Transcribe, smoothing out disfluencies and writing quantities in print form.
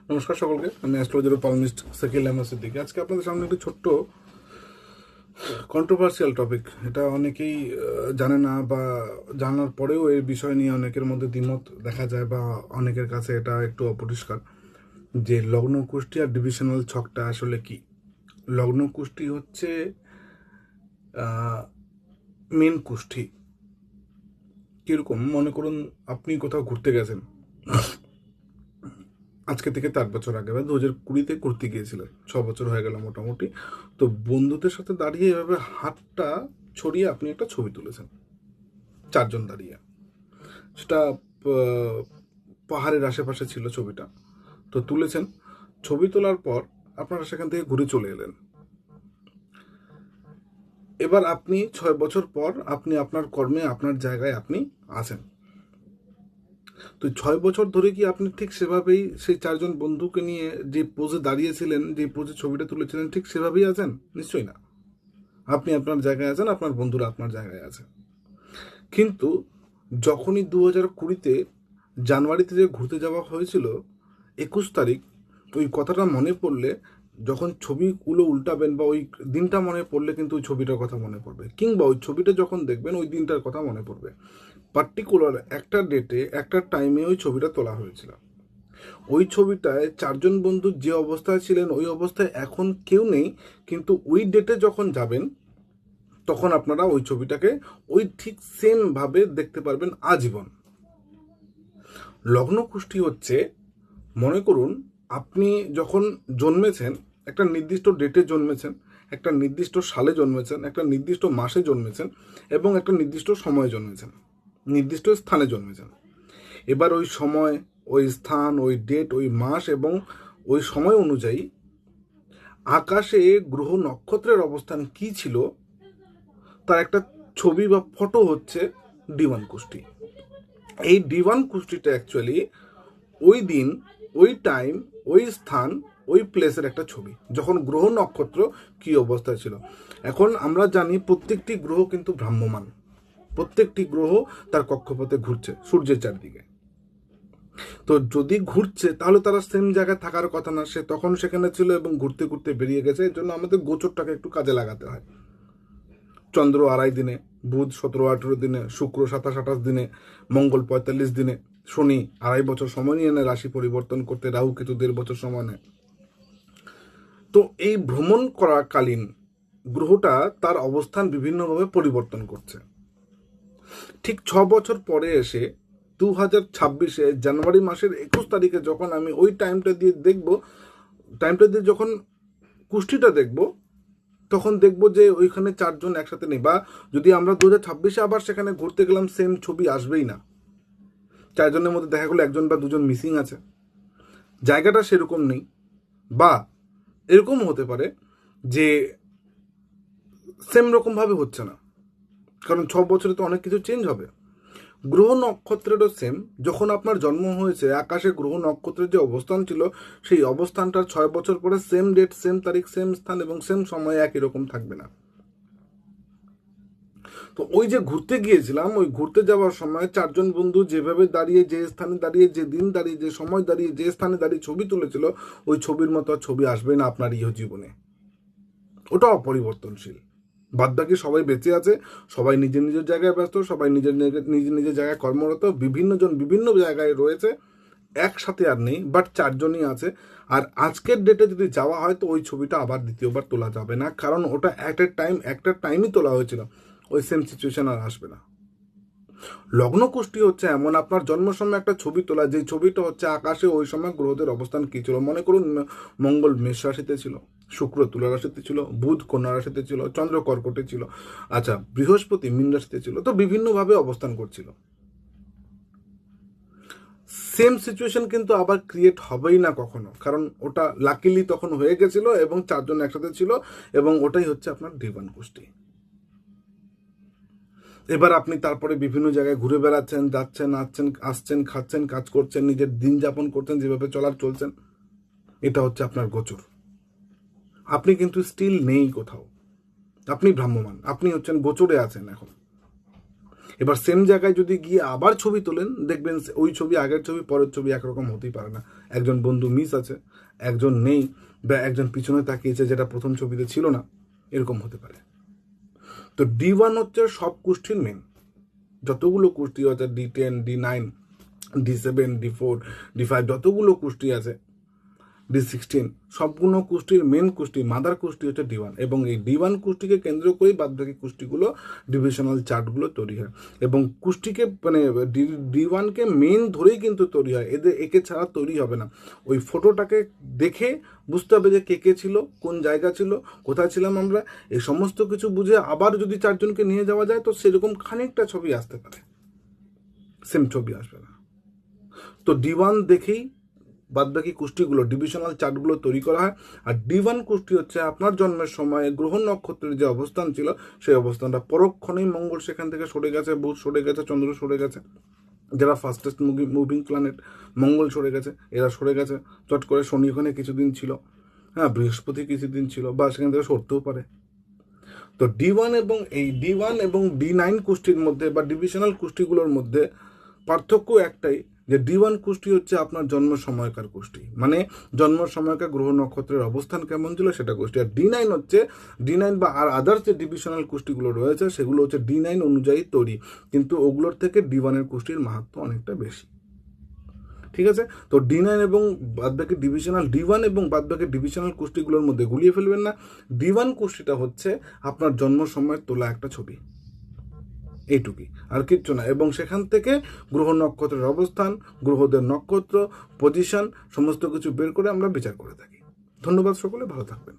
নমস্কার সকলকে, আমি অ্যাস্ট্রোলজার পালমিস্ট শাকিল আহমেদ সিদ্দিকী। আজকে আপনাদের সামনে একটি ছোট্ট কন্ট্রোভার্সিয়াল টপিক। এটা অনেকেই জানে না, বা জানার পরেও এই বিষয় নিয়ে অনেকের মধ্যে দ্বিমত দেখা যায়, বা অনেকের কাছে এটা একটু অপরিষ্কার যে লগ্ন কুষ্টি আর ডিভিশনাল ছকটা আসলে কি। লগ্ন কুষ্টি হচ্ছে মেন কুষ্টি। কিরকম মনে করুন, আপনি কোথাও ঘুরতে গেছেন আজকে থেকে 4 বছর আগে, বা 2020-তে ঘুরতে গিয়েছিলেন, 6 বছর হয়ে গেল মোটামুটি। তো বন্ধুদের সাথে দাঁড়িয়ে এভাবে হাতটা ছড়িয়ে আপনি একটা ছবি তুলেছেন, 4 জন দাঁড়িয়ে। সেটা পাহাড়ের আশেপাশে ছিল ছবিটা। তো তুলেছেন, ছবি তোলার পর আপনারা সেখান থেকে ঘুরে চলে এলেন। এবার আপনি 6 বছর পর আপনি আপনার কর্মে আপনার জায়গায় আপনি আছেন। তো 6 বছর ধরে কি আপনি ঠিক সেভাবেই সেই 4 জন বন্ধুকে নিয়ে যে পোজে দাঁড়িয়েছিলেন, যে পোজে ছবিটা তুলেছিলেন, ঠিক সেভাবেই আছেন? নিশ্চয়ই না। আপনি আপনার জায়গায় আছেন, আপনার বন্ধুরা আপনার জায়গায় আছে। কিন্তু যখনই 2020-তে জানুয়ারিতে যে ঘুরতে যাওয়া হয়েছিল 21 তারিখ, ওই কথাটা মনে পড়লে, যখন ছবিগুলো উল্টাবেন বা ওই দিনটা মনে পড়লে কিন্তু ওই ছবিটার কথা মনে পড়বে, কিংবা ওই ছবিটা যখন দেখবেন ওই দিনটার কথা মনে পড়বে। পার্টিকুলার একটা ডেটে একটা টাইমে ওই ছবিটা তোলা হয়েছিল। ওই ছবিটায় 4 জন বন্ধু যে অবস্থায় ছিলেন ওই অবস্থায় এখন কেউ নেই, কিন্তু ওই ডেটে যখন যাবেন তখন আপনারা ওই ছবিটাকে ওই ঠিক সেম ভাবে দেখতে পারবেন আজীবন। লগ্ন কুষ্টি হচ্ছে, মনে করুন আপনি যখন জন্মেছেন, একটা নির্দিষ্ট ডেটে জন্মেছেন, একটা নির্দিষ্ট সালে জন্মেছেন, একটা নির্দিষ্ট মাসে জন্মেছেন, এবং একটা নির্দিষ্ট সময়ে জন্মেছেন, নির্দিষ্ট স্থানে জন্মেছেন। এবার ওই সময়, ওই স্থান, ওই ডেট, ওই মাস এবং ওই সময় অনুযায়ী আকাশে গ্রহ নক্ষত্রের অবস্থান কি ছিল তার একটা ছবি বা ফটো হচ্ছে ডিভান কুষ্টি। এই ডিভান কুষ্টিটা অ্যাকচুয়ালি ওই দিন, ওই টাইম, ওই স্থান, ওই প্লেসের একটা ছবি, যখন গ্রহ নক্ষত্র কি অবস্থায় ছিল। এখন আমরা জানি প্রত্যেকটি গ্রহ কিন্তু ভ্রাম্যমান, প্রত্যেকটি গ্রহ তার কক্ষপথে ঘুরছে সূর্যের চারদিকে। তো যদি ঘুরছে তাহলে তারা সেম জায়গায় থাকার কথা না, সে তখন সেখানে ছিল এবং ঘুরতে ঘুরতে বেরিয়ে গেছে। এর জন্য আমাদের গোচরটাকে একটু কাজে লাগাতে হয়। চন্দ্র 2.5 দিনে, বুধ 17-18 দিনে, শুক্র 27-28 দিনে, মঙ্গল 45 দিনে, শনি 2.5 বছর সময় নিয়ে নেয় রাশি পরিবর্তন করতে, রাহু কেতু 1.5 বছর সময় নেয়। তো এই ভ্রমণ করাকালীন গ্রহটা তার অবস্থান বিভিন্নভাবে পরিবর্তন করছে। ঠিক 6 বছর পরে এসে 2026-এ জানুয়ারি মাসের 21 তারিখে যখন আমি ওই টাইমটা দিয়ে দেখব, টাইমটা দিয়ে যখন কুষ্টিটা দেখব, তখন দেখবো যে ওইখানে 4 জন একসাথে নেই। বা যদি আমরা 2026-এ আবার সেখানে ঘুরতে গেলাম, সেম ছবি আসবেই না। 4 জনের মধ্যে দেখা গেলো 1 জন বা 2 জন মিসিং আছে, জায়গাটা সেরকম নেই। বা এরকম হতে পারে যে সেম রকম ভাবে হচ্ছে না, কারণ 6 বছরে তো অনেক কিছু চেঞ্জ হবে। গ্রহ নক্ষত্রেরও সেম, যখন আপনার জন্ম হয়েছে আকাশে গ্রহ নক্ষত্রের যে অবস্থান ছিল, সেই অবস্থানটার 6 বছর পরে সেম ডেট, সেম তারিখ, সেম স্থান এবং সেম সময়ে একই রকম থাকবে না। তো ওই যে ঘুরতে গিয়েছিলাম, ওই ঘুরতে যাওয়ার সময় 4 জন বন্ধু যেভাবে দাঁড়িয়ে, যে স্থানে দাঁড়িয়ে, যে দিন দাঁড়িয়ে, যে সময় দাঁড়িয়ে, যে স্থানে দাঁড়িয়ে ছবি তুলেছিল, ওই ছবির মতো ছবি আসবে না আপনার ইহ জীবনে। ওটা অপরিবর্তনশীল। বাদবাকি সবাই বেঁচে আছে, সবাই নিজের নিজের জায়গায় ব্যস্ত, সবাই নিজের নিজের জায়গায় কর্মরত, বিভিন্ন জন বিভিন্ন জায়গায় রয়েছে, একসাথে আর নেই, বাট 4 জনই আছে। আর আজকের ডেটে যদি যাওয়া হয় তো ওই ছবিটা আবার দ্বিতীয়বার তোলা যাবে না, কারণ ওটা একটা টাইমই তোলা হয়েছিল, ওই সেম সিচুয়েশন আর আসবে না। লগ্ন কুষ্টি হচ্ছে এমন, আপনার জন্মের সময় একটা ছবি তোলা, যে ছবিটা হচ্ছে আকাশে ওই সময় গ্রহদের অবস্থান কি ছিল। মনে করুন মঙ্গল মেষ রাশিতে ছিল, শুক্র তুলা রাশিতে ছিল, বুধ কন্যা রাশিতে ছিল, চন্দ্র কর্কটে ছিল, আচ্ছা বৃহস্পতি মীন রাশিতে ছিল। তো বিভিন্নভাবে অবস্থান করছিল। সেম সিচুয়েশন কিন্তু আবার ক্রিয়েট হবেই না কখনো, কারণ ওটা লাকিলি তখন হয়ে গেছিল এবং 4 জন একসাথে ছিল, এবং ওটাই হচ্ছে আপনার ডিভান কুষ্টি। এবার আপনি তারপরে বিভিন্ন জায়গায় ঘুরে বেড়াচ্ছেন, যাচ্ছেন, আসছেন, খাচ্ছেন, কাজ করছেন, নিজের দিন যাপন করছেন, যেভাবে চলছেন, এটা হচ্ছে আপনার গোচর। আপনি কিন্তু স্টিল নেই কোথাও, আপনি ভ্রাম্যমান, আপনি হচ্ছেন গোচরে আছেন এখন। এবার সেম জায়গায় যদি গিয়ে আবার ছবি তোলেন, দেখবেন ওই ছবি আগের ছবি পরের ছবি একরকম হতেই পারে না, একজন বন্ধু মিস আছে, একজন নেই, বা একজন পিছনে তাকিয়েছে যেটা প্রথম ছবিতে ছিল না, এরকম হতে পারে। তো D1 হচ্ছে সব কুষ্ঠির মেন, যতগুলো কুষ্টি আছে D10, D9, D7, D4, D5, যতগুলো কুষ্টি আছে, D16, সবগুলো কুষ্টির মেন কুষ্টি, মাদার কুষ্টি হচ্ছে D1, এবং এই D1 কুষ্টিকে কেন্দ্র করেই বাদবাকি কুষ্টিগুলো ডিভিশনাল চার্টগুলো তৈরি হয়। এবং কুষ্টিকে মানে D1কে মেন ধরেই কিন্তু তৈরি হয়, একে ছাড়া তৈরি হবে না। ওই ফটোটাকে দেখে বুঝতে হবে যে কে কে ছিল, কোন জায়গা ছিল, কোথায় ছিলাম আমরা, এই সমস্ত কিছু বুঝে আবার যদি 4 জনকে নিয়ে যাওয়া যায় তো সেরকম খানিকটা ছবি আসতে পারে, সেম ছবি আসবে না। তো D1 দেখেই বাদবাকি কুষ্টিগুলো, ডিভিশনাল চার্টগুলো তৈরি করা হয়। আর D1 কুষ্টি হচ্ছে আপনার জন্মের সময় গ্রহ নক্ষত্রের যে অবস্থান ছিল সেই অবস্থানটা। পরক্ষণেই মঙ্গল সেখান থেকে সরে গেছে, বুধ সরে গেছে, চন্দ্র সরে গেছে, যারা ফাস্টেস্ট মুভিং প্ল্যানেট মঙ্গল সরে গেছে, এরা সরে গেছে, চট করে শনি ওখানে কিছুদিন ছিল, হ্যাঁ বৃহস্পতি কিছুদিন ছিল, বা সেখান থেকে সরতেও পারে। তো D1 এবং D9 কুষ্টির মধ্যে বা ডিভিশনাল কুষ্টিগুলোর মধ্যে পার্থক্য একটাই, যে D1 কুষ্টি হচ্ছে আপনার জন্ম সময়কার কুষ্টি, মানে জন্ম সময়কার গ্রহ নক্ষত্রের অবস্থান কেমন ছিল সেটা কুষ্টি। আর D9 হচ্ছে D9 বা আর আদার্স যে ডিভিশনাল কুষ্টিগুলো রয়েছে সেগুলো হচ্ছে D9 অনুযায়ী তৈরি, কিন্তু ওগুলোর থেকে D1 এর কুষ্টির মাহাত্ম্য অনেকটা বেশি। ঠিক আছে, তো D9 এবং বাদবাকি ডিভিশনাল, D1 এবং বাদবাকি ডিভিশনাল কুষ্টিগুলোর মধ্যে গুলিয়ে ফেলবেন না। D1 কুষ্টিটা হচ্ছে আপনার জন্ম সময়ের তোলা একটা ছবি, এইটুকুই, আর কিচ্ছু না। এবং সেখান থেকে গ্রহ নক্ষত্রের অবস্থান, গ্রহদের নক্ষত্র, পজিশন, সমস্ত কিছু বের করে আমরা বিচার করে থাকি। ধন্যবাদ, সকলে ভালো থাকবেন।